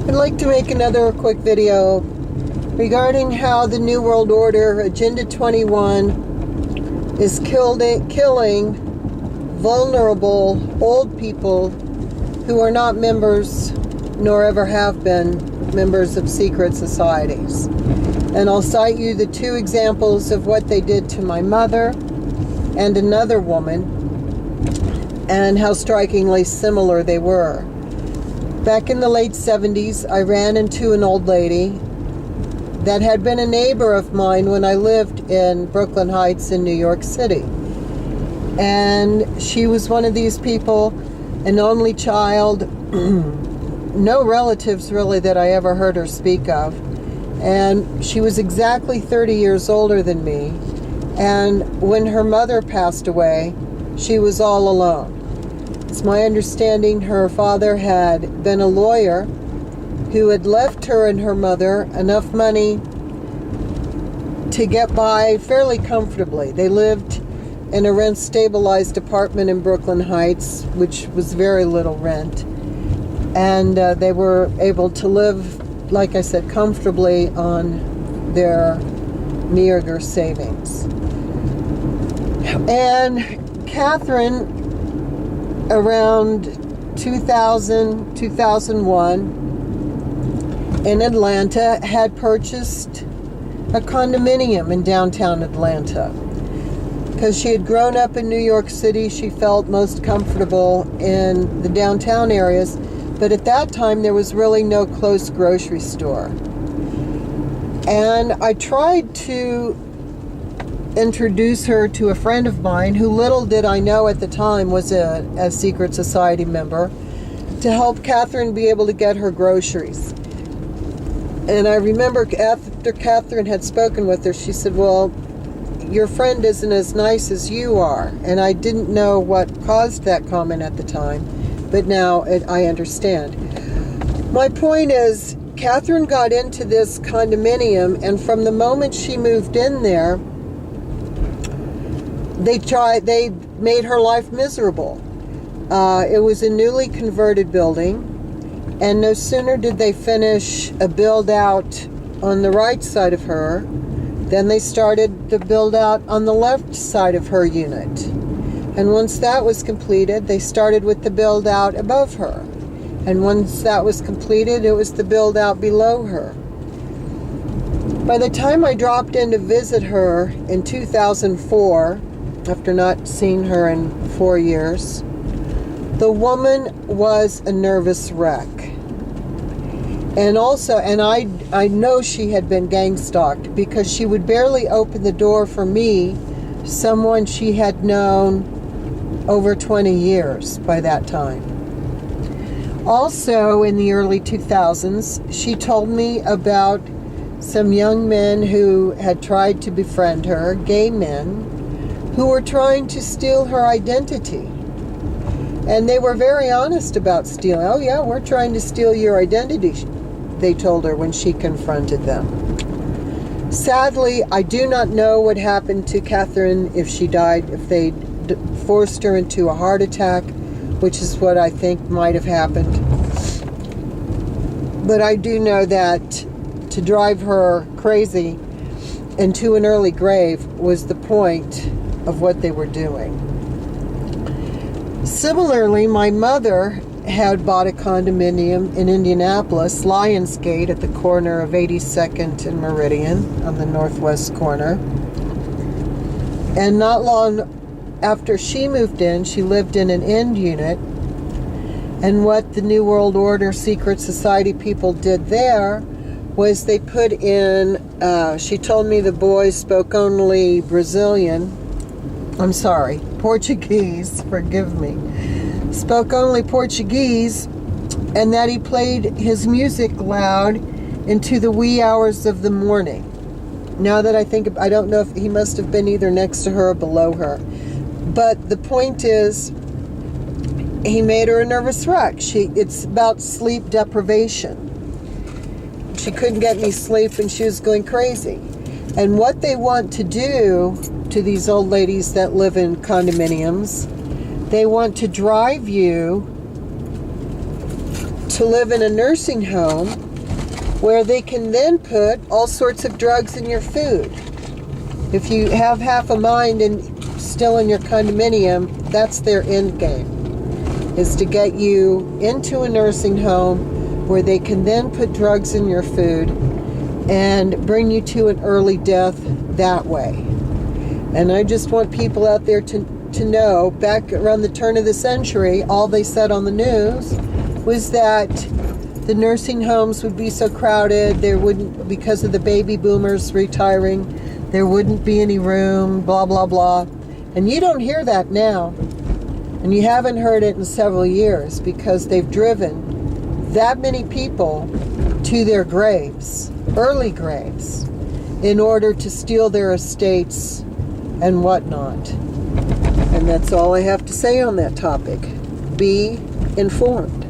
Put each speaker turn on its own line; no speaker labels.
I'd like to make another quick video regarding how the New World Order, Agenda 21, is killing vulnerable old people who are not members, nor ever have been, members of secret societies. And I'll cite you the two examples of what they did to my mother and another woman, and how strikingly similar they were. Back in the late 70s, I ran into an old lady that had been a neighbor of mine when I lived in Brooklyn Heights in New York City. And she was one of these people, an only child, no relatives really that I ever heard her speak of. And she was exactly 30 years older than me. And when her mother passed away, she was all alone. It's my understanding her father had been a lawyer who had left her and her mother enough money to get by fairly comfortably. They lived in a rent-stabilized apartment in Brooklyn Heights, which was very little rent. And they were able to live, like I said, comfortably on their meager savings. And Catherine, around 2000, 2001, in Atlanta, had purchased a condominium in downtown Atlanta. Because she had grown up in New York City, she felt most comfortable in the downtown areas, but at that time there was really no close grocery store. And I tried to introduce her to a friend of mine who, little did I know at the time, was a secret society member, to help Catherine be able to get her groceries. And I remember after Catherine had spoken with her, she said, "Well, your friend isn't as nice as you are." And I didn't know what caused that comment at the time, but now I understand. My point is, Catherine got into this condominium, and from the moment she moved in there, they made her life miserable. It was a newly converted building, and no sooner did they finish a build out on the right side of her, then they started the build out on the left side of her unit. And once that was completed, they started with the build out above her. And once that was completed, it was the build out below her. By the time I dropped in to visit her in 2004, after not seeing her in 4 years, the woman was a nervous wreck. And also, I know she had been gang stalked, because she would barely open the door for me, someone she had known over 20 years by that time. Also, in the early 2000s, she told me about some young men who had tried to befriend her, gay men, who were trying to steal her identity. And they were very honest about stealing. "Oh yeah, we're trying to steal your identity," they told her when she confronted them. Sadly, I do not know what happened to Catherine, if she died, if they forced her into a heart attack, which is what I think might have happened. But I do know that to drive her crazy into an early grave was the point of what they were doing. Similarly, my mother had bought a condominium in Indianapolis, Lionsgate, at the corner of 82nd and Meridian, on the northwest corner. And not long after she moved in, she lived in an end unit. And what the New World Order secret society people did there was they put in, she told me the boy spoke only Portuguese, forgive me, spoke only Portuguese, and that he played his music loud into the wee hours of the morning. Now that I think, I don't know if he must have been either next to her or below her. But the point is, he made her a nervous wreck. It's about sleep deprivation. She couldn't get any sleep and she was going crazy. And what they want to do to these old ladies that live in condominiums, they want to drive you to live in a nursing home where they can then put all sorts of drugs in your food. If you have half a mind and still in your condominium, that's their end game, is to get you into a nursing home where they can then put drugs in your food and bring you to an early death that way. And I just want people out there to know, back around the turn of the century, all they said on the news was that the nursing homes would be so crowded, there wouldn't, because of the baby boomers retiring, there wouldn't be any room, blah, blah, blah. And you don't hear that now. And you haven't heard it in several years because they've driven that many people to their graves, early graves, in order to steal their estates and whatnot. And that's all I have to say on that topic. Be informed.